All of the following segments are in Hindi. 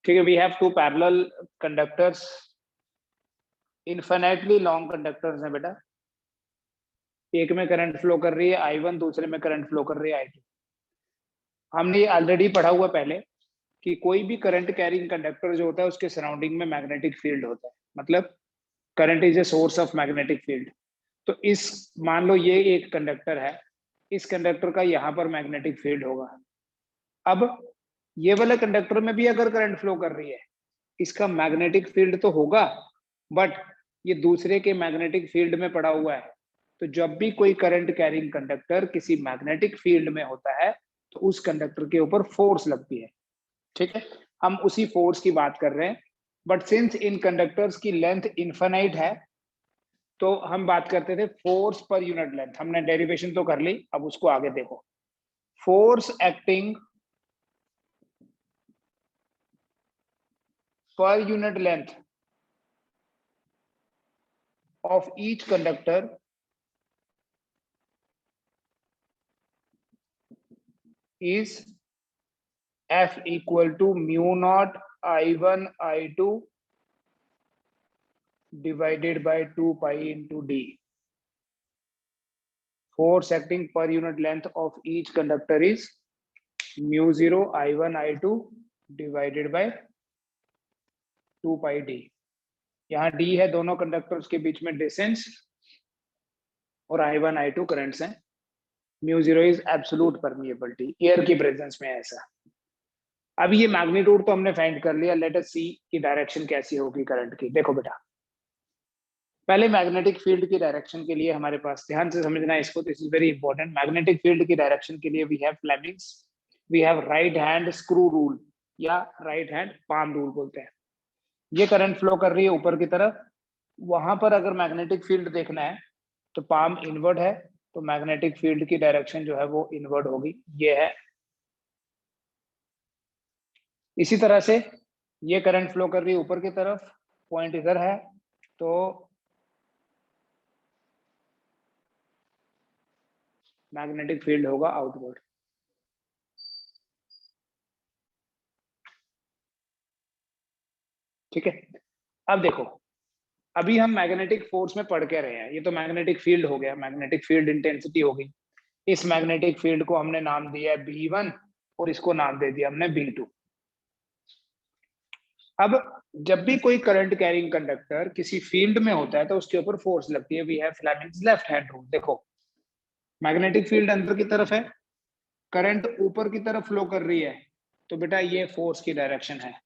ठीक है, we have two parallel conductors, infinitely long conductors हैं बेटा। एक में करंट फ्लो कर रही है I1, दूसरे में करंट फ्लो कर रही है I2। हमने ये ऑलरेडी पढ़ा हुआ पहले कि कोई भी करंट कैरिंग कंडक्टर जो होता है उसके सराउंडिंग में मैग्नेटिक फील्ड होता है, मतलब current is a source of magnetic field. तो इस, मान लो ये एक कंडक्टर है, इस कंडक्टर का यहाँ पर मैग्नेटिक फील्ड होगा। अब ये वाले कंडक्टर में भी अगर करंट फ्लो कर रही है, इसका मैग्नेटिक फील्ड तो होगा, बट ये दूसरे के मैग्नेटिक फील्ड में पड़ा हुआ है। तो जब भी कोई करंट कैरिंग कंडक्टर किसी मैग्नेटिक फील्ड में होता है तो उस कंडक्टर के ऊपर फोर्स लगती है। ठीक है, हम उसी फोर्स की बात कर रहे हैं। बट सिंस इन कंडक्टर्स की लेंथ इनफाइनाइट है, तो हम बात करते थे फोर्स पर यूनिट लेंथ। हमने डेरिवेशन तो कर ली, अब उसको आगे देखो। फोर्स एक्टिंग पर unit length of each conductor is F equal to mu naught I1 I2 divided by 2 pi into D. Force acting per unit length of each conductor is mu 0 I1 I2 divided by 2 pi D. यहाँ D है दोनों कंडक्टर्स के बीच में डिस्टेंस, और I1 I2 करंट्स हैं। mu 0 is absolute permeability, air की प्रेजेंस में ऐसा। अब ये मैग्नीट्यूड तो हमने फाइंड कर लिया, लेट अस सी की डायरेक्शन कैसी होगी करंट की। देखो बेटा, पहले मैग्नेटिक फील्ड की डायरेक्शन के लिए हमारे पास, ध्यान से समझना है इसको, this is very important. Magnetic field की डायरेक्शन के लिए we have Fleming's, we have right hand screw rule या राइट हैंड पाम रूल बोलते हैं। ये करंट फ्लो कर रही है ऊपर की तरफ, वहां पर अगर मैग्नेटिक फील्ड देखना है तो पाम इनवर्ड है, तो मैग्नेटिक फील्ड की डायरेक्शन जो है वो इनवर्ड होगी, ये है। इसी तरह से ये करंट फ्लो कर रही है ऊपर की तरफ, पॉइंट इधर है, तो मैग्नेटिक फील्ड होगा आउटवर्ड। ठीक है, अब देखो, अभी हम मैग्नेटिक फोर्स में पढ़ के रहे हैं, ये तो मैग्नेटिक फील्ड हो गया, मैग्नेटिक फील्ड इंटेंसिटी हो गई। इस मैग्नेटिक फील्ड को हमने नाम दिया है B1 और इसको नाम दे दिया हमने B2। अब जब भी कोई करंट कैरिंग कंडक्टर किसी फील्ड में होता है तो उसके ऊपर फोर्स लगती है, we have Fleming's left hand rule. देखो, मैग्नेटिक फील्ड अंदर की तरफ है, करंट ऊपर की तरफ फ्लो कर रही है, तो बेटा ये फोर्स की डायरेक्शन है।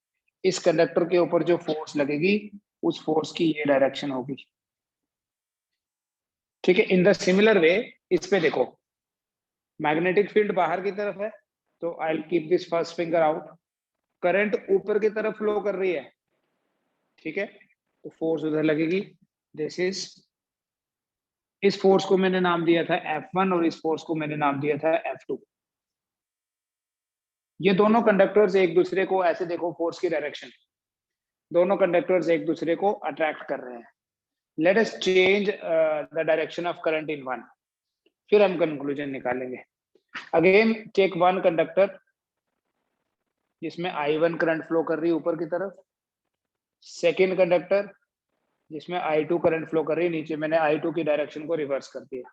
इस कंडक्टर के ऊपर जो फोर्स लगेगी उस फोर्स की ये डायरेक्शन होगी। ठीक है, इन द सिमिलर वे इस पे देखो, मैग्नेटिक फील्ड बाहर की तरफ है, तो I will keep this first finger out, current ऊपर की तरफ फ्लो कर रही है। ठीक है, तो फोर्स उधर लगेगी, दिस इज, इस फोर्स को मैंने नाम दिया था F1 और इस फोर्स को मैंने नाम दिया था F2। ये दोनों कंडक्टर्स एक दूसरे को ऐसे देखो, फोर्स की डायरेक्शन, दोनों कंडक्टर्स एक दूसरे को अट्रैक्ट कर रहे हैं। Let us change the direction of current in one, फिर हम कंक्लूजन निकालेंगे। अगेन टेक वन कंडक्टर जिसमें I1 करंट फ्लो कर रही है ऊपर की तरफ, सेकेंड कंडक्टर जिसमें I2 करंट फ्लो कर रही है नीचे, मैंने I2 की डायरेक्शन को रिवर्स कर दिया।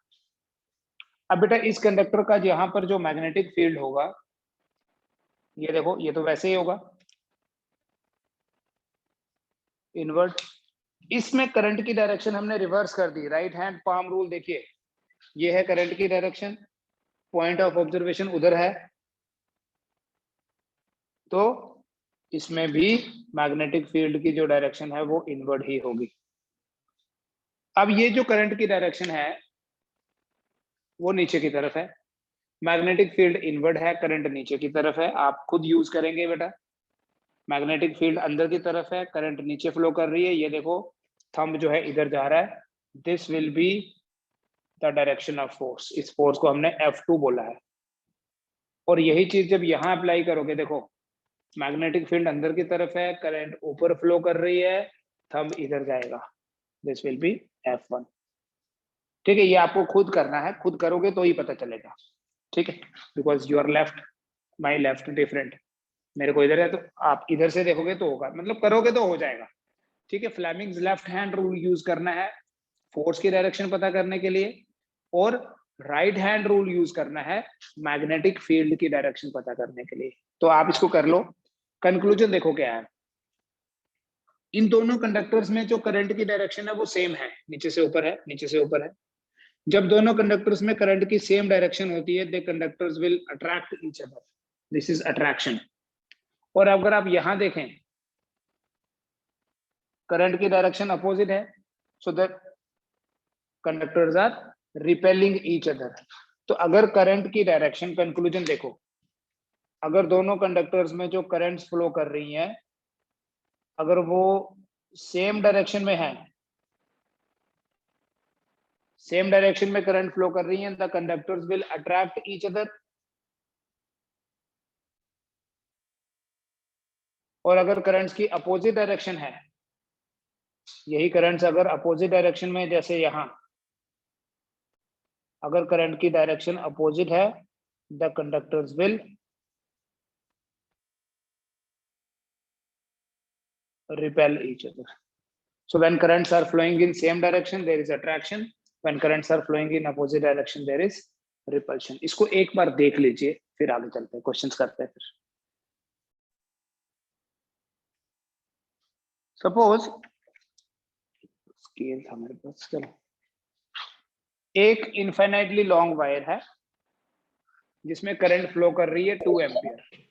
अब बेटा इस कंडक्टर का यहाँ पर जो मैग्नेटिक फील्ड होगा, ये देखो, ये तो वैसे ही होगा इनवर्ट। इसमें करंट की डायरेक्शन हमने रिवर्स कर दी, राइट हैंड पाम रूल। देखिए, ये है करंट की डायरेक्शन, पॉइंट ऑफ ऑब्जर्वेशन उधर है, तो इसमें भी मैग्नेटिक फील्ड की जो डायरेक्शन है वो इनवर्ड ही होगी। अब ये जो करंट की डायरेक्शन है वो नीचे की तरफ है, मैग्नेटिक फील्ड इनवर्ड है, करंट नीचे की तरफ है। आप खुद यूज करेंगे बेटा, मैग्नेटिक फील्ड अंदर की तरफ है, करंट नीचे फ्लो कर रही है, ये देखो थंब जो है इधर जा रहा है, this will be the direction of force. इस फोर्स को हमने F2 बोला है। और यही चीज जब यहाँ अप्लाई करोगे, देखो मैग्नेटिक फील्ड अंदर की तरफ है, करंट ऊपर फ्लो कर रही है, थंब इधर जाएगा, दिस विल बी F1। ठीक है, ये आपको खुद करना है, खुद करोगे तो ही पता चलेगा। ठीक है, because you are left, my left different. मेरे को इधर है, तो आप इधर से देखोगे तो होगा, मतलब करोगे तो हो जाएगा। ठीक है, Fleming's left hand rule use करना है फोर्स की डायरेक्शन पता करने के लिए, और राइट हैंड रूल यूज करना है मैग्नेटिक फील्ड की डायरेक्शन पता करने के लिए। तो आप इसको कर लो। कंक्लूजन देखो क्या है, इन दोनों कंडक्टर्स में जो करंट की डायरेक्शन है वो सेम है, नीचे से ऊपर है, नीचे से ऊपर है। जब दोनों कंडक्टर्स में करंट की सेम डायरेक्शन होती है, they conductors will attract each other, this is attraction. और अगर आप यहां देखें, करंट की डायरेक्शन अपोजिट है, so that conductors are repelling each other. तो अगर करंट की डायरेक्शन, कंक्लूजन देखो, अगर दोनों कंडक्टर्स में जो करंट्स फ्लो कर रही हैं, अगर वो सेम डायरेक्शन में है, सेम डायरेक्शन में करंट फ्लो कर रही हैं, the conductors will attract each other. और अगर करंट्स की अपोजिट डायरेक्शन है, यही करंट्स अगर अपोजिट डायरेक्शन में, जैसे यहां अगर करंट की डायरेक्शन अपोजिट है, the conductors will repel each other. So when currents are flowing in same direction, there is attraction. When currents are flowing in opposite direction, there is repulsion. इसको एक बार देख लीजिए, फिर आगे चलते हैं, क्वेश्चंस करते हैं फिर। सपोज स्केल था मेरे पास, चलो, एक इनफाइनाइटली लॉन्ग वायर है जिसमें करंट फ्लो कर रही है 2 एम्पियर।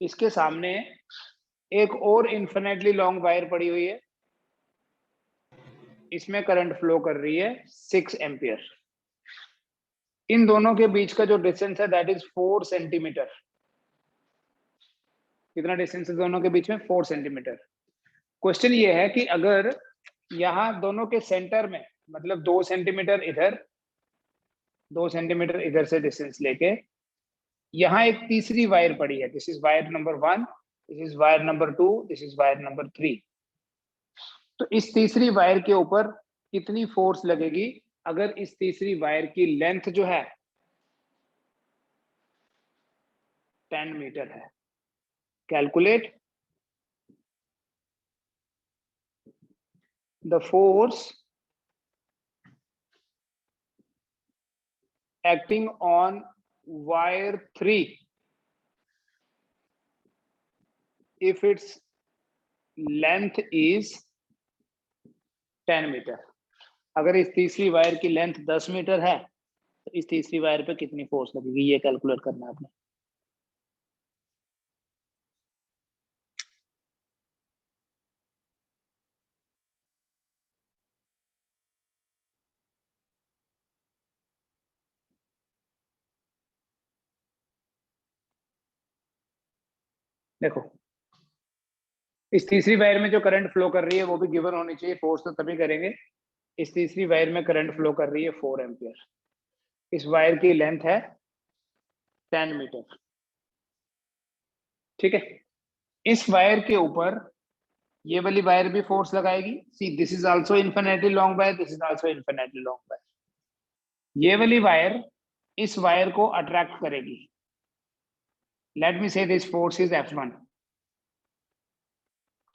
इसके सामने एक और इनफाइनाइटली लॉन्ग वायर पड़ी हुई है, इसमें करंट फ्लो कर रही है 6 एम्पियर। इन दोनों के बीच का जो डिस्टेंस है दैट इज 4 सेंटीमीटर। कितना डिस्टेंस है दोनों के बीच में? 4 सेंटीमीटर। क्वेश्चन ये है कि अगर यहाँ दोनों के सेंटर में, मतलब 2 सेंटीमीटर इधर, 2 सेंटीमीटर इधर से डिस्टेंस लेके, यहाँ एक तीसरी वायर पड़ी है, this is wire number 1, this is wire number 2, this is wire number 3। तो इस तीसरी वायर के ऊपर कितनी फोर्स लगेगी अगर इस तीसरी वायर की लेंथ जो है 10 मीटर है? Calculate the force acting on wire 3 if its length is 10 metre. अगर इस तीसरी वायर की लेंथ 10 मीटर है तो इस तीसरी वायर पे कितनी फोर्स लगेगी, ये कैलकुलेट करना है आपने। देखो, इस तीसरी वायर में जो करंट फ्लो कर रही है वो भी गिवन होनी चाहिए, फोर्स तो तभी करेंगे। इस तीसरी वायर में करंट फ्लो कर रही है 4 एम्पियर। इस वायर की लेंथ है 10 मीटर, ठीक है। इस वायर के ऊपर ये वाली वायर भी फोर्स लगाएगी। See this is also infinitely long wire, this is also infinitely long wire. ये वाली वायर इस वायर को अट्रैक्ट करेगी। लेट मी से दिस फोर्स इज F1,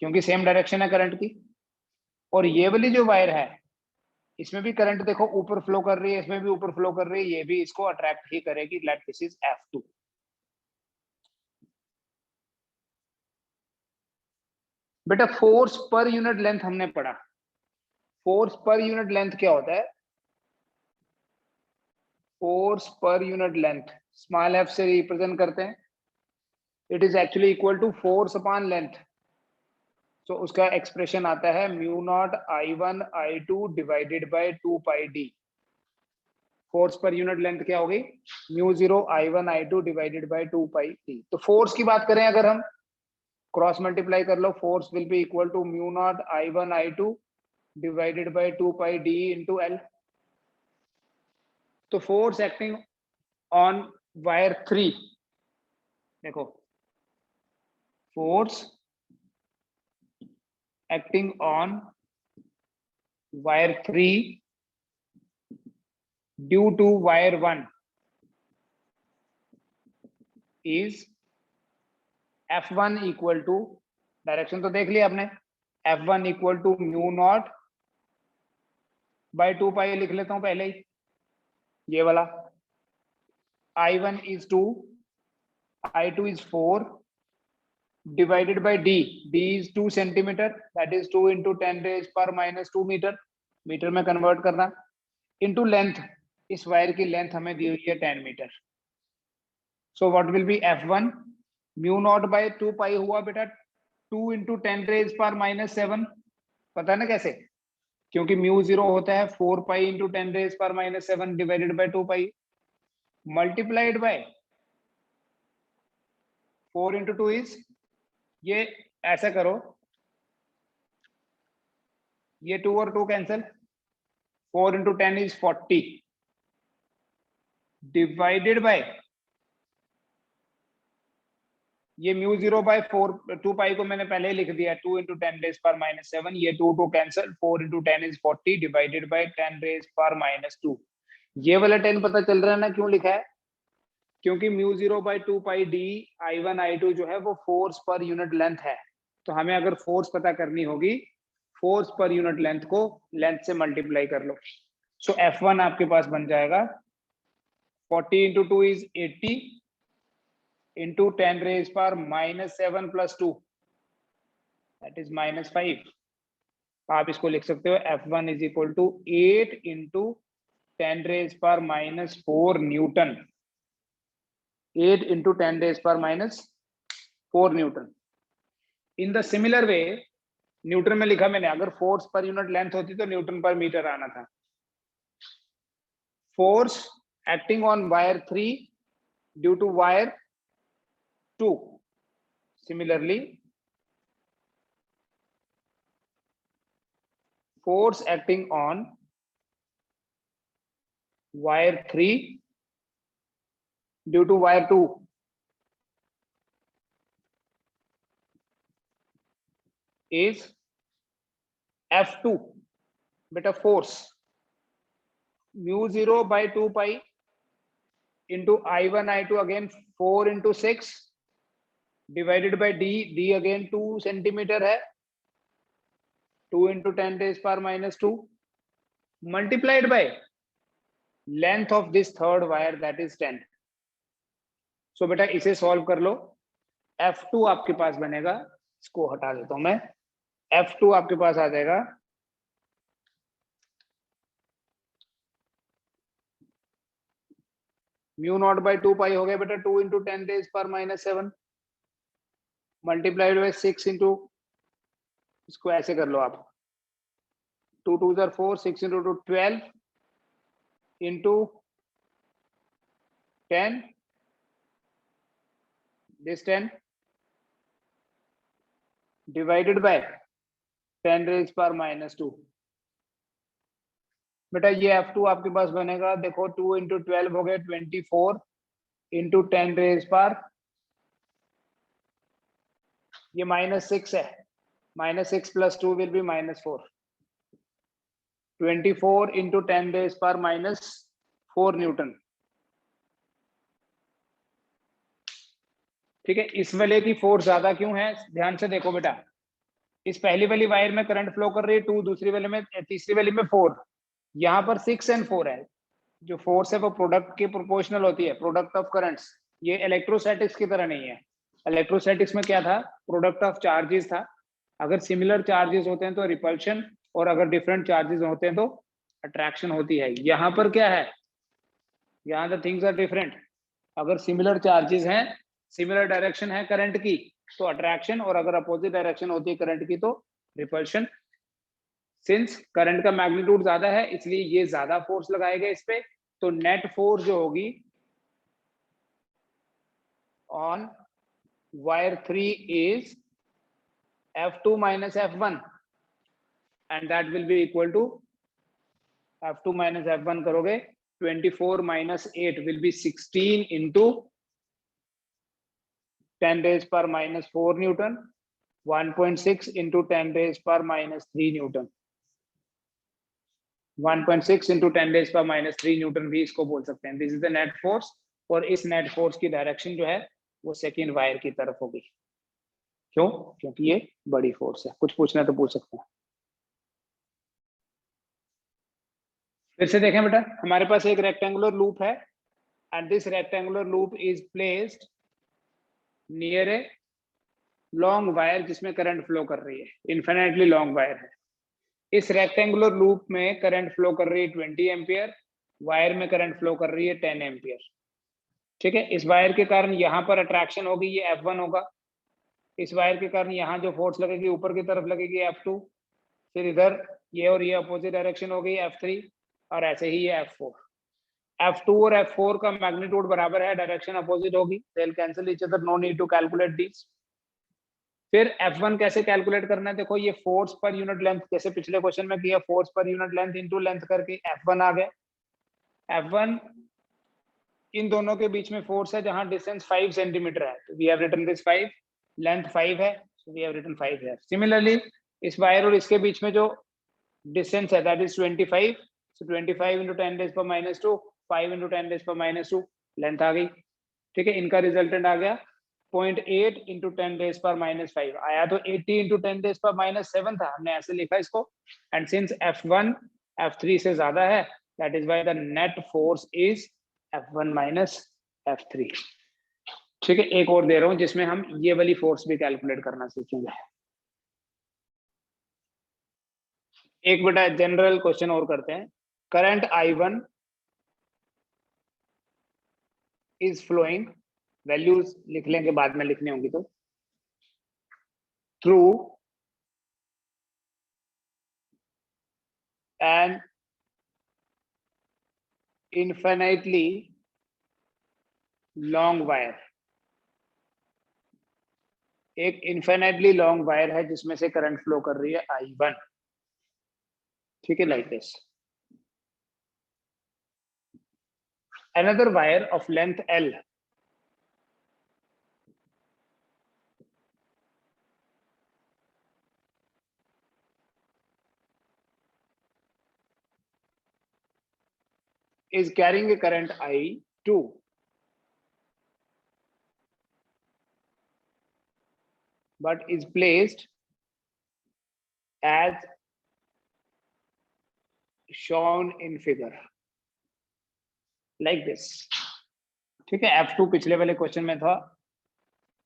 क्योंकि सेम डायरेक्शन है करंट की। और ये वाली जो वायर है इसमें भी करंट देखो ऊपर फ्लो कर रही है, इसमें भी ऊपर फ्लो कर रही है, ये भी इसको अट्रैक्ट ही करेगी। Let this is F2। बेटा फोर्स पर यूनिट लेंथ हमने पढ़ा, फोर्स पर यूनिट लेंथ क्या होता है? Force per unit length small f से रिप्रेजेंट करते हैं। It is actually equal to force upon length. तो उसका एक्सप्रेशन आता है mu naught I1 I2 divided by 2 pi d। Force per unit length क्या होगी? Mu 0 I1 I2 divided by 2 pi d। तो फोर्स की बात करें अगर हम, क्रॉस मल्टीप्लाई कर लो, force will be equal to mu naught I1 I2 divided by 2 pi d into L। तो फोर्स एक्टिंग ऑन वायर 3, देखो, force acting on wire 3 due to wire 1 is F1 equal to, direction तो देख लिया आपने, F1 equal to mu not by 2 pi लिख लेता हूं पहले ही, ये वाला। I1 is 2, I2 is 4 divided by D. D is 2 centimeter, that is 2 into 10 raised power minus 2 metre, metre में कन्वर्ट करना, into length, इस वायर की लेंथ हमें दी हुई है 10 metre. So what will be F1? Mu not by 2 pi हुआ बेटा 2 into 10 raised power minus 7, पता है ना कैसे, क्योंकि म्यू 0 होता है 4 पाई into 10 raised power minus 7 divided by 2 pi multiplied by 4 into 2 is, ये ऐसा करो, ये 2 और 2 cancel, 4 into 10 is 40 divided by, ये म्यू 0 बाय 4 2 पाई को मैंने पहले ही लिख दिया 2 into 10 raised power minus 7, ये 2 2 cancel, 4 into 10 is 40 divided by 10 raised power minus 2। ये वाला 10 पता चल रहा है ना क्यों लिखा है, क्योंकि म्यू 0 बाय 2 पाई डी I1 I2 जो है वो फोर्स पर यूनिट लेंथ है, तो हमें अगर फोर्स पता करनी होगी, फोर्स पर यूनिट लेंथ को लेंथ से मल्टीप्लाई कर लो। सो F1 आपके पास बन जाएगा 40 into 2 is 80 into 10 raised power minus 7 plus 2, that is minus 5। आप इसको लिख सकते हो F1 is equal to 8 into 10 raised power minus 4 Newton, 8 into 10 raised power minus 4 Newton. In the similar way, Newton में लिखा मैंने, अगर फोर्स पर यूनिट लेंथ होती तो न्यूटन पर मीटर आना था। Force acting on wire 3 due to wire 2, similarly force acting on wire 3 due to wire 2 is F2, बेटा force mu 0 by 2 pi into I1 I2 again 4 into 6 divided by D, D again 2 centimeter है, 2 into 10 raised power minus 2 multiplied by length of this third wire, that is 10। so बेटा इसे सॉल्व कर लो, F2 आपके पास बनेगा, इसको हटा देता हूं मैं, F2 आपके पास आ जाएगा म्यू नॉट बाय 2 पाई हो गया बेटा 2 into 10 raised power minus 7 multiplied by 6 into, इसको ऐसे कर लो आप, 2 2s are 4, 6 into 2 12 into 10, this 10 divided by 10 raised power minus 2। बेटा ये F2 आपके पास बनेगा, देखो 2 into 12 हो गए 24 into 10 raised power, ये -6 है, -6 plus 2 will be -4, 24 into 10 raised power minus 4 Newton. ठीक है, इस वाले की फोर्स ज्यादा क्यों है, ध्यान से देखो बेटा, इस पहली वाली वायर में करंट फ्लो कर रही है 2, दूसरी वाले में, तीसरी वाली में 4, यहाँ पर 6 and 4 है, जो फोर्स है वो प्रोडक्ट की प्रोपोर्शनल होती है, प्रोडक्ट ऑफ करंट्स। ये इलेक्ट्रोस्टैटिक्स की तरह नहीं है, इलेक्ट्रोस्टैटिक्स में क्या था, प्रोडक्ट ऑफ चार्जेस था, अगर सिमिलर चार्जेस होते हैं तो रिपल्शन, और अगर डिफरेंट चार्जेस होते हैं तो अट्रैक्शन होती है। यहाँ पर क्या है, यहाँ द थिंग्स आर डिफरेंट, अगर सिमिलर चार्जेस हैं, सिमिलर डायरेक्शन है करंट की तो अट्रैक्शन, और अगर अपोजिट डायरेक्शन होती है करंट की तो रिपल्शन। सिंस करंट का मैग्नीट्यूड ज्यादा है इसलिए ये ज्यादा फोर्स लगाएगा इस पे, तो नेट फोर्स जो होगी on wire 3 is F2 minus F1 and that will be equal to F2 minus F1 करोगे 24 minus 8 will be 16 into 10 raised power minus 4 Newton, 1.6 into 10 raised power minus 3 Newton, 1.6 into 10 raised power minus 3 Newton भी इसको बोल सकते हैं। This is the net force, और इस नेट फोर्स की डायरेक्शन जो है वो सेकेंड वायर की तरफ होगी। क्यों? क्योंकि ये बड़ी फोर्स है। कुछ पूछना तो पूछ सकते हैं। फिर से देखें बेटा, हमारे पास एक रेक्टेंगुलर लूप है and this rectangular loop is placed near a long wire जिसमें करंट फ्लो कर रही है, इन्फिनिटली लॉन्ग वायर है। इस रेक्टेंगुलर लूप में करंट फ्लो कर रही है 20 एम्पियर, वायर में करंट फ्लो कर रही है 10 एम्पियर। ठीक है, इस वायर के कारण यहाँ पर अट्रैक्शन होगी, ये F1 होगा। इस वायर के कारण यहाँ जो फोर्स लगेगी ऊपर की तरफ लगेगी F2, फिर इधर ये और ये अपोजिट डायरेक्शन हो गई F3, और ऐसे ही ये F4। F2 और F4 का मैग्नीट्यूड बराबर है, डायरेक्शन अपोजिट होगी, they will cancel each other, no need to calculate this. फिर F1 कैसे कैलकुलेट करना है? देखो, ये फोर्स पर यूनिट लेंथ, जैसे पिछले क्वेश्चन में किया, force per unit length into length करके F1 आ गया। F1 इन दोनों के बीच में फोर्स है जहां डिस्टेंस 5 सेंटीमीटर है, तो we have written this 5, length 5 है, सो वी हैव रिटन 5 है। सिमिलरली इस वायर और इसके बीच में जो डिस्टेंस है that is 25, so 25 into 10 raised per minus 2, 5 into 10 raised per minus 2, length आ गई। ठीक है, इनका रिजल्टेंट आ गया 0.8 into 10 raised per minus 5, आया तो 80 into 10 raised per minus 7 था, हमने ऐसे लिखा इसको। एंड सिंस F1 F3 से ज्यादा है, that is why the net force is F1 minus F3। ठीक है, एक और दे रहा हूं जिसमें हम ये वाली फोर्स भी कैलकुलेट करना सीखेंगे। एक बेटा जनरल क्वेश्चन और करते हैं। Current I1 is flowing, values लिख लेंगे, बाद में लिखनी होंगी तो, through an infinitely long wire. एक इनफिनिटली लॉन्ग वायर है जिसमें से करंट फ्लो कर रही है I1। ठीक है, like this. Another wire of length L is carrying a current I2, but is placed as shown in figure like this। ठीक है, F2 पिछले वाले क्वेश्चन में था,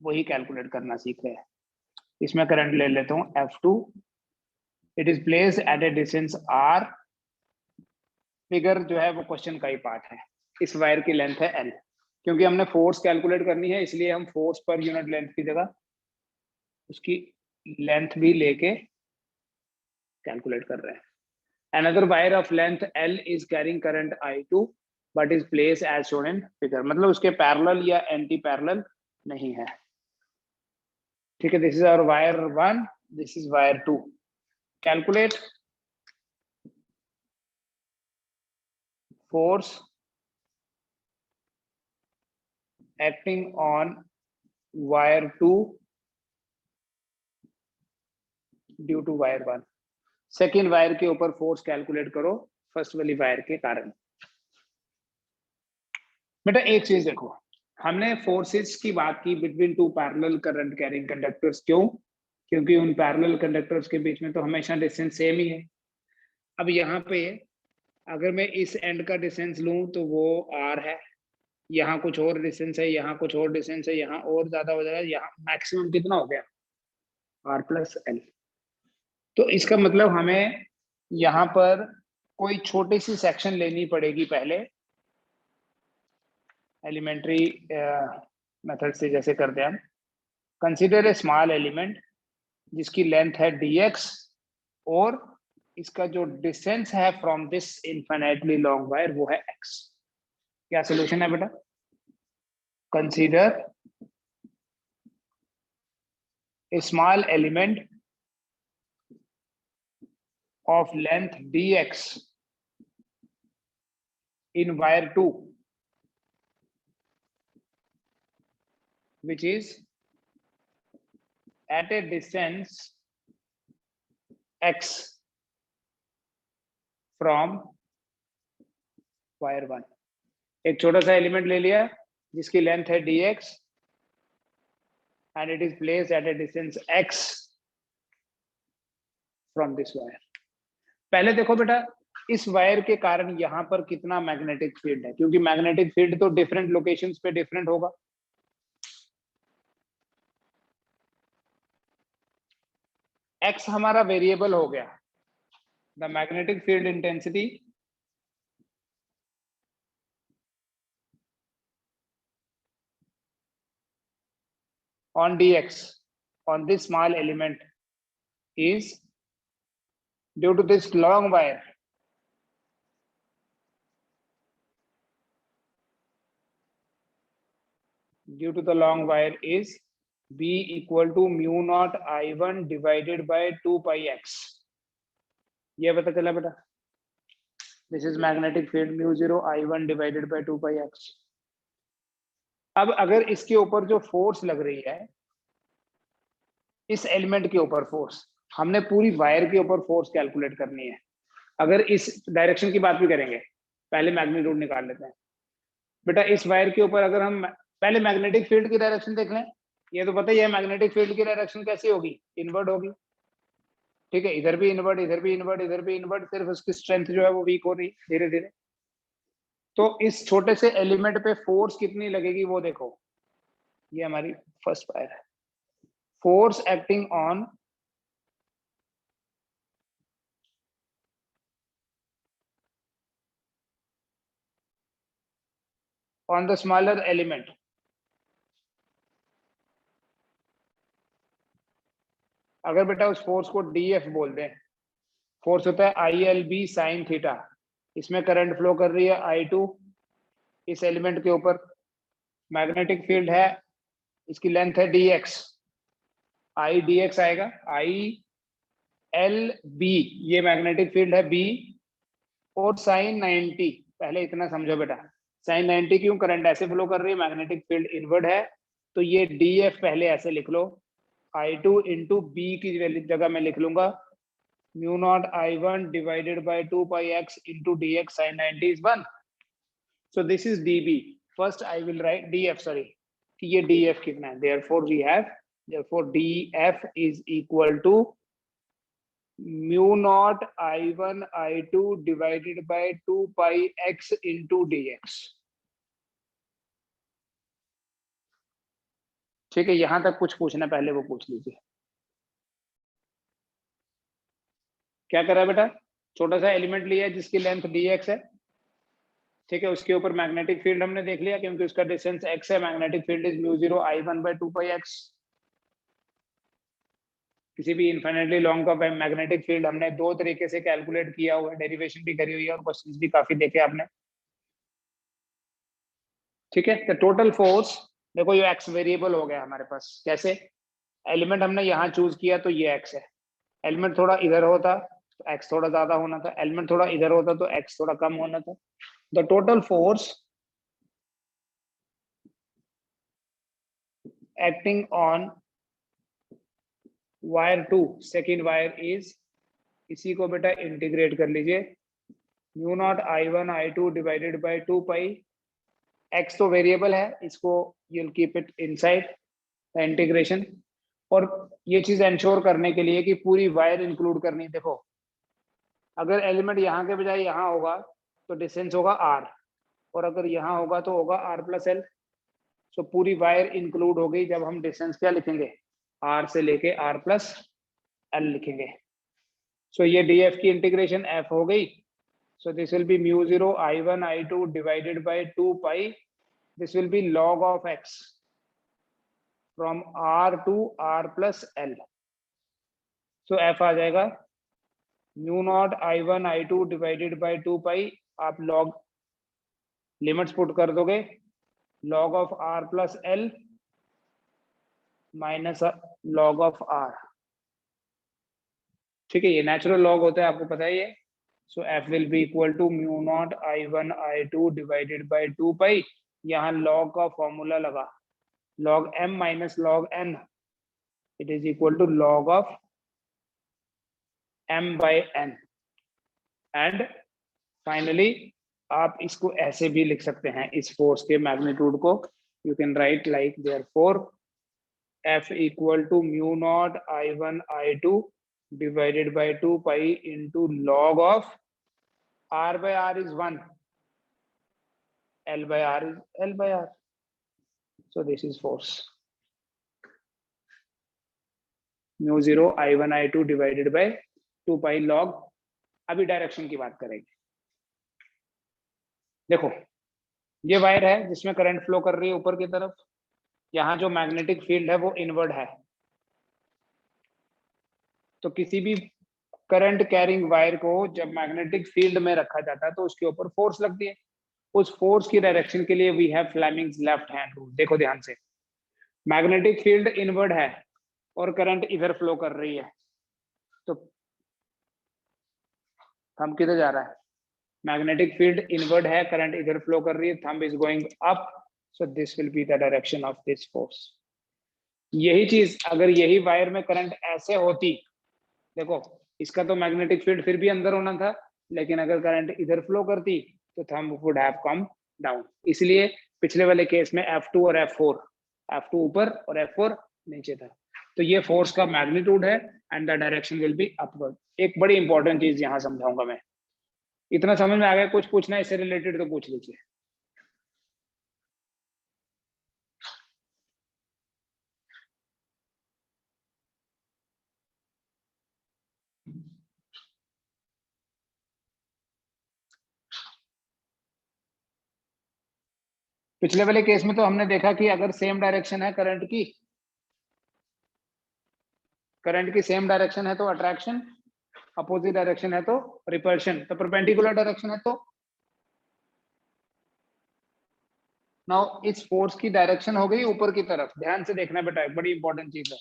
वही कैलकुलेट करना सीख रहे हैं। इसमें करंट ले लेता हूं F2, it is placed at A distance R। Figure जो है वो क्वेश्चन का ही पार्ट है। इस वायर की लेंथ है L, क्योंकि हमने फोर्स कैलकुलेट करनी है, इसलिए हम फोर्स पर यूनिट लेंथ की जगह उसकी लेंथ भी लेके कैलकुलेट कर रहे हैं। Another wire of length L is carrying current I2 but is placed as shown in figure, मतलब उसके पैरेलल या एंटी पैरेलल नहीं है। ठीक है, this is our wire 1, this is wire 2। Calculate force acting on wire 2 due to wire 1। Second wire के ऊपर फोर्स कैलकुलेट करो फर्स्ट वाली वायर के कारण। बेटा एक चीज देखो, हमने फोर्सेस की बात की between two parallel current carrying conductors. क्यों? क्योंकि उन पैरेलल कंडक्टर्स के बीच में तो हमेशा डिस्टेंस सेम ही है। अब यहाँ पे अगर मैं इस एंड का डिस्टेंस लूं तो वो R है, यहाँ कुछ और डिस्टेंस है, यहाँ कुछ और डिस्टेंस है, यहाँ और ज्यादा हो जाएगा, यहाँ मैक्सिमम कितना हो गया R+L। तो इसका मतलब हमें यहाँ पर कोई छोटी सी सेक्शन लेनी पड़ेगी पहले, एलिमेंट्री मेथड से जैसे करते हैं हम। कंसीडर ए स्मॉल एलिमेंट जिसकी लेंथ है dx और इसका जो डिस्टेंस है from this infinitely long wire वो है x। क्या सोल्यूशन है बेटा? Consider a small element of length dx in wire 2 which is at a distance x from wire 1। एक छोटा सा एलिमेंट ले लिया जिसकी लेंथ है dx and it is placed at a distance x from this wire. पहले देखो बेटा, इस वायर के कारण यहाँ पर कितना मैग्नेटिक फील्ड है, क्योंकि मैग्नेटिक फील्ड तो डिफरेंट लोकेशंस पे डिफरेंट होगा. x हमारा वेरिएबल हो गया. The magnetic field intensity on dx on this small element is due to this long wire. Due to the long wire is b equal to mu naught I1 divided by 2 pi x. ये पता चला बेटा. This is magnetic field mu 0 I1 divided by 2 pi x. अब अगर इसके ऊपर जो फोर्स लग रही है, इस एलिमेंट के ऊपर फोर्स, हमने पूरी वायर के ऊपर फोर्स कैलकुलेट करनी है. अगर इस डायरेक्शन की बात भी करेंगे, पहले मैग्नीट्यूड निकाल लेते हैं बेटा. इस वायर के ऊपर अगर हम पहले मैग्नेटिक फील्ड की डायरेक्शन देख लें, ये तो पता ही है मैग्नेटिक फील्ड की डायरेक्शन कैसी होगी, इनवर्ड होगी. ठीक है, इधर भी इनवर्ड, इधर भी इनवर्ड, इधर भी इनवर्ड, सिर्फ उसकी स्ट्रेंथ जो है वो वीक हो रही धीरे धीरे. तो इस छोटे से एलिमेंट पे फोर्स कितनी लगेगी वो देखो. ये हमारी फर्स्ट वायर है. Force acting on the smaller element. अगर बेटा उस फोर्स को df बोल दें, फोर्स होता है ILB sin थीटा. इसमें करंट फ्लो कर रही है I2 इस एलिमेंट के ऊपर. मैग्नेटिक फील्ड है, इसकी लेंथ है dx. I dx आएगा. ILB ये मैग्नेटिक फील्ड है B, और sin 90. पहले इतना समझो बेटा, sin 90 क्यों, करंट ऐसे फ्लो कर रही है, मैग्नेटिक फील्ड इनवर्ड है, तो ये df पहले ऐसे लिख लो. I2 इंटू बी की जगह में लिख लूंगा mu naught I1 divided by 2 pi x into dx sin 90 is 1. So this is dB. First I will write df, sorry, कि ये df कितना है. Therefore df is equal to mu naught I1 I2 divided by 2 pi x into dx. ठीक है, यहां तक कुछ पूछना पहले वो पूछ लीजिए. क्या करा बेटा, छोटा सा एलिमेंट लिया जिसकी लेंथ dx है. ठीक है, उसके ऊपर मैग्नेटिक फील्ड हमने देख लिया क्योंकि उसका डिस्टेंस x है. Magnetic field is mu 0 I1 by 2 pi x. किसी भी इनफाइनाइटली लॉन्ग का मैग्नेटिक फील्ड हमने दो तरीके से कैलकुलेट किया हुआ है, डेरिवेशन भी करी हुई है और क्वेश्चंस भी काफी देखे आपने. ठीक है, तो टोटल फोर्स देखो, ये x वेरिएबल हो गया हमारे पास. कैसे, एलिमेंट हमने यहाँ चूज किया तो ये x है. एलिमेंट थोड़ा इधर होता तो x थोड़ा ज्यादा होना था, एलिमेंट थोड़ा इधर होता तो x थोड़ा कम होना था. The total force acting on wire 2 second wire is, इसी को बेटा इंटीग्रेट कर लीजिए, mu naught I1 I2 divided by 2 pi. x तो वेरिएबल है, इसको you'll keep it inside the integration. और ये चीज इंश्योर करने के लिए कि पूरी वायर इंक्लूड करनी. देखो, अगर एलिमेंट यहाँ के बजाय यहाँ होगा तो डिस्टेंस होगा r, और अगर यहाँ होगा तो होगा r प्लस एल. सो पूरी वायर इंक्लूड हो गई जब हम डिस्टेंस क्या लिखेंगे, r से लेके r प्लस एल लिखेंगे. सो ये df की इंटीग्रेशन f हो गई. So this will be mu 0 I1 I2 divided by 2 pi. This will be log of x from r to r plus L. So f आ जाएगा mu naught I1 I2 divided by 2 पाई. आप log लिमिट्स पुट कर दोगे, log of r plus L minus log of r. ठीक है, ये नेचुरल लॉग होता है, आपको पता है ये. So f will be equal to mu naught I1 I2 divided by 2 pi. यहाँ log का फॉर्मूला लगा, log m minus log n, it is equal to log of m by n. And finally आप इसको ऐसे भी लिख सकते हैं, इस फोर्स के मैग्नीट्यूड को. You can write like therefore F equal to mu naught I1 I2 divided by 2 pi into log of R by R is 1, L by R is L by R. So this is force. Mu 0 I1 I2 divided by 2 pi log. अभी डायरेक्शन की बात करेंगे. देखो ये वायर है जिसमें करंट फ्लो कर रही है ऊपर की तरफ. यहाँ जो मैग्नेटिक फील्ड है वो इनवर्ड है. तो किसी भी करंट कैरिंग वायर को जब मैग्नेटिक फील्ड में रखा जाता है तो उसके ऊपर फोर्स लगती है. उस फोर्स की डायरेक्शन के लिए we have Fleming's left hand rule. देखो ध्यान से, मैग्नेटिक फील्ड इनवर्ड है और करंट इधर फ्लो कर रही है. तो थंब किधर जा रहा है? मैग्नेटिक फील्ड इनवर्ड है, करंट इधर फ्लो कर रही है, thumb is going up. So this will be the direction of this force. यही चीज अगर यही वायर में करंट ऐसे होती, देखो इसका तो मैग्नेटिक फील्ड फिर भी अंदर होना था, लेकिन अगर करंट इधर फ्लो करती तो thumb would have come down. इसलिए पिछले वाले केस में F2 और F4 ऊपर और F4 नीचे था. तो ये फोर्स का मैग्नीट्यूड है and the direction will be upward. एक बड़ी इंपॉर्टेंट चीज यहां समझाऊंगा मैं. इतना समझ में आ गया? कुछ पूछना है इससे रिलेटेड तो पूछ लीजिए. पिछले वाले केस में तो हमने देखा कि अगर सेम डायरेक्शन है करंट की सेम डायरेक्शन है तो अट्रैक्शन, अपोजिट डायरेक्शन है तो रिपल्शन. तो परपेंडिकुलर डायरेक्शन है तो नाउ इस फोर्स की डायरेक्शन हो गई ऊपर की तरफ. ध्यान से देखना बेटा, एक बड़ी इंपॉर्टेंट चीज है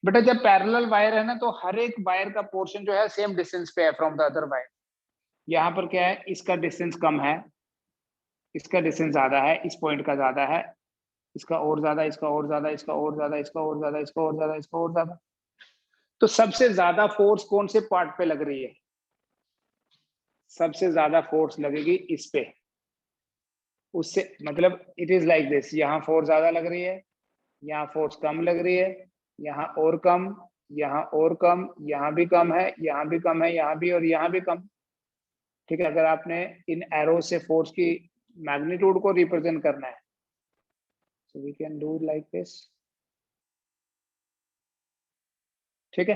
बेटा. जब पैरेलल वायर है ना तो हर एक वायर का पोर्शन जो है सेम डिस्टेंस पे है फ्रॉम द अदर वायर. यहाँ पर क्या है, इसका डिस्टेंस कम है, इसका डिस्टेंस ज्यादा है, इस पॉइंट का ज्यादा है, इसका और ज्यादा, इसका और ज्यादा, इसका और ज्यादा, इसका और ज्यादा, इसका और ज्यादा, इसका और ज्यादा. तो सबसे ज्यादा फोर्स कौन से पार्ट पे लग रही है? सबसे ज्यादा फोर्स लगेगी इस पे. उससे मतलब इट इज लाइक दिस. यहाँ फोर्स ज्यादा लग रही है, यहाँ फोर्स कम लग रही है, यहाँ और कम, यहाँ और कम, यहाँ भी कम है, यहाँ भी कम है, यहाँ भी और यहाँ भी कम. ठीक है. अगर आपने इन एरो से फोर्स की मैग्नीट्यूड को रिप्रेजेंट करना है, so we can do like this. ठीक है.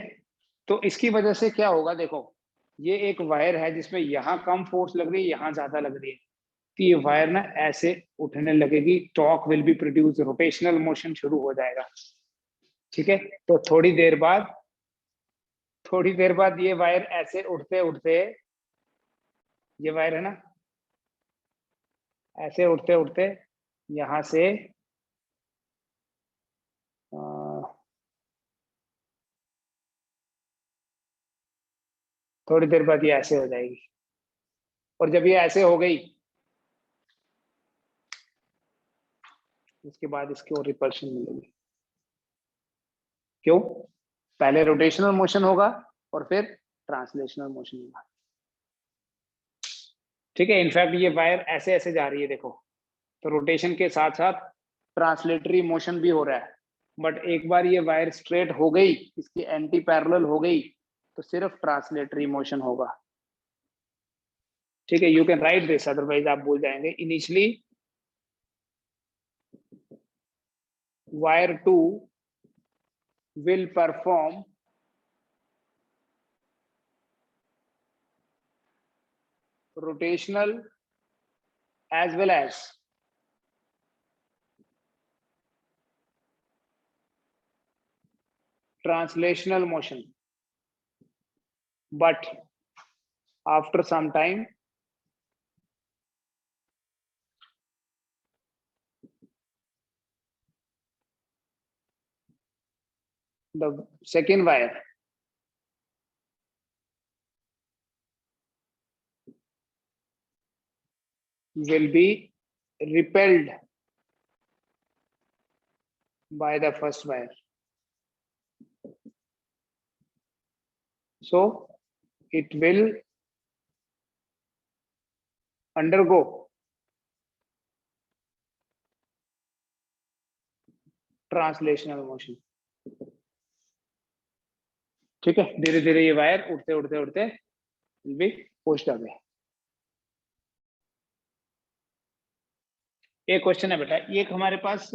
तो इसकी वजह से क्या होगा, देखो ये एक वायर है जिसमें यहाँ कम फोर्स लग रही है, यहाँ ज्यादा लग रही है. तो ये वायर ना ऐसे उठने लगेगी, torque will be produce, rotational motion शुरू हो जाएगा. ठीक है. तो थोड़ी देर बाद ये वायर ऐसे उठते उठते, ये वायर है ना, ऐसे उठते उठते यहां से थोड़ी देर बाद ये ऐसे हो जाएगी. और जब ये ऐसे हो गई उसके बाद इसकी और रिपल्शन मिलेगी. क्यों? पहले रोटेशनल मोशन होगा और फिर ट्रांसलेशनल मोशन होगा. ठीक है. इनफैक्ट ये वायर ऐसे ऐसे जा रही है, देखो. तो रोटेशन के साथ साथ ट्रांसलेटरी मोशन भी हो रहा है. बट एक बार ये वायर स्ट्रेट हो गई, इसकी एंटी पैरेलल हो गई, तो सिर्फ ट्रांसलेटरी मोशन होगा. ठीक है. You can write this, otherwise आप भूल जाएंगे. Initially wire 2 will perform rotational as well as translational motion, but after some time the second wire will be repelled by the first wire. So it will undergo translational motion. ठीक है, धीरे धीरे ये वायर उड़ते उड़ते उड़ते भी पुश्ड अवे। एक क्वेश्चन है बेटा, ये हमारे पास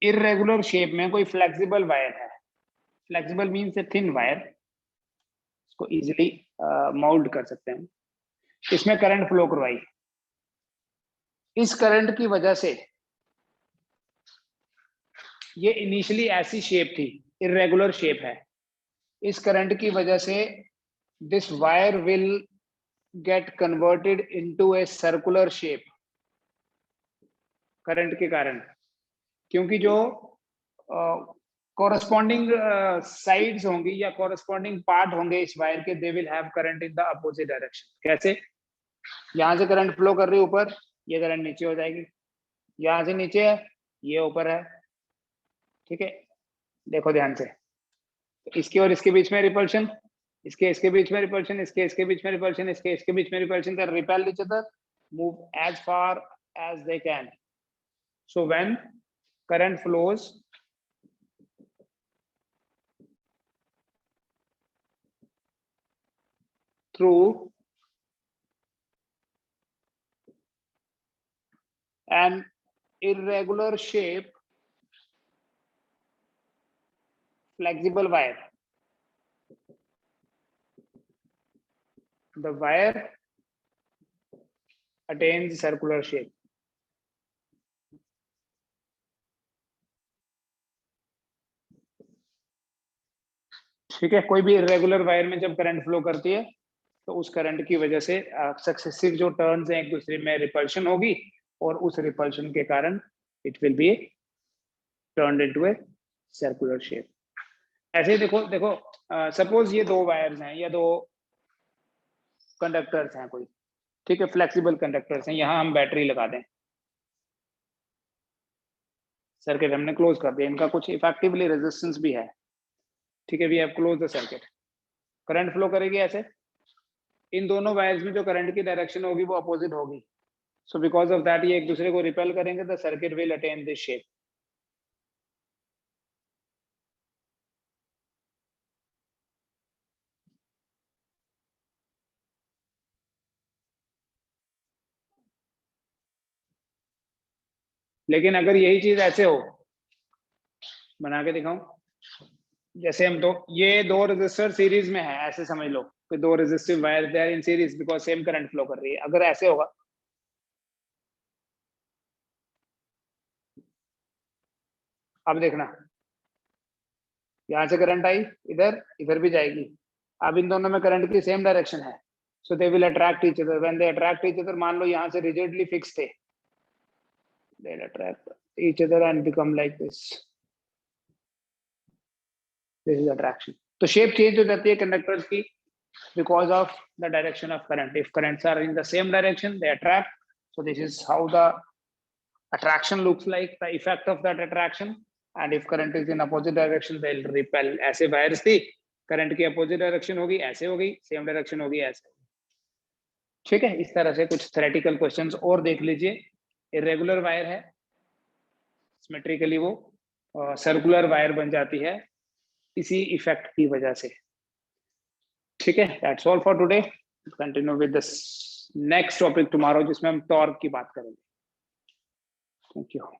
इरेगुलर शेप में कोई फ्लेक्सिबल वायर है। Flexible means a thin wire, इसको इजीली माउल्ड कर सकते हैं। इसमें करंट फ्लो करवाई, इस करंट की वजह से ये इनिशियली ऐसी शेप थी, इरेगुलर शेप है। इस करंट की वजह से this wire will get converted into a circular shape, current के कारण। क्योंकि जो कोरस्पॉन्डिंग साइड्स होंगी या कोरस्पॉन्डिंग पार्ट होंगे इस वायर के, they will have current in the opposite direction. कैसे? यहां से करंट फ्लो कर रही है ऊपर, ये करंट नीचे हो जाएगी। यहां से नीचे है, ये ऊपर है। ठीक है, देखो ध्यान से, इसके और इसके बीच में रिपल्शन, इसके बीच में रिपल्शन, इसके बीच में रिपल्शन, इसके बीच में repulsion. They repel each other, move as far as they can. So when current flows through an irregular shape flexible wire, the wire attains circular shape. ठीक है, कोई भी इरेगुलर वायर में जब करंट फ्लो करती है तो उस करंट की वजह से सक्सेसिव जो टर्न्स हैं एक दूसरे में रिपल्शन होगी, और उस रिपल्शन के कारण it will be turned into a circular shape. ऐसे ही देखो देखो, सपोज ये दो वायर्स हैं या दो कंडक्टर्स हैं कोई, ठीक है, फ्लेक्सिबल कंडक्टर्स हैं। यहाँ हम बैटरी लगा दें, सर्किट हमने क्लोज कर दिया, इनका कुछ इफेक्टिवली रेजिस्टेंस भी है। ठीक है, we have close the circuit. Current flow करेगी ऐसे, इन दोनों वायर्स में जो करंट की डायरेक्शन होगी वो अपोजिट होगी। सो बिकॉज ऑफ दैट ये एक दूसरे को रिपेल करेंगे, the circuit will attain this shape. लेकिन अगर यही चीज ऐसे हो, बना के दिखाऊं, जैसे हम तो ये दो रेजिस्टर सीरीज में है, ऐसे समझ लो कि दो resistive wire they are in series because same current flow कर रही है। अगर ऐसे होगा, अब देखना, यहां से करंट आई, इधर इधर भी जाएगी। अब इन दोनों में करंट की सेम डायरेक्शन है, so they will attract each other. When they attract each other, मान लो यहां से रिजिडली फिक्स थे, they attract each other and become like this. This is attraction. तो शेप चेंज हो जाती है कंडक्टर्स की because of the direction of current. If currents are in the same direction, they attract. So this is how the attraction looks like, the effect of that attraction. And if current is in opposite direction, they'll repel. ऐसे वायर्स थी, करंट की अपोजिट डायरेक्शन होगी, ऐसे होगी, सेम डायरेक्शन होगी, ऐसे। ठीक है, इस तरह से कुछ थ्योरेटिकल क्वेश्चंस और देख लीजिए। इरेगुलर वायर है, सिमेट्रिकली वो सर्कुलर वायर बन जाती है इसी इफेक्ट की वजह से। ठीक है, that's all for today. Continue with the next topic tomorrow, जिसमें हम टॉर्क की बात करेंगे। Thank you.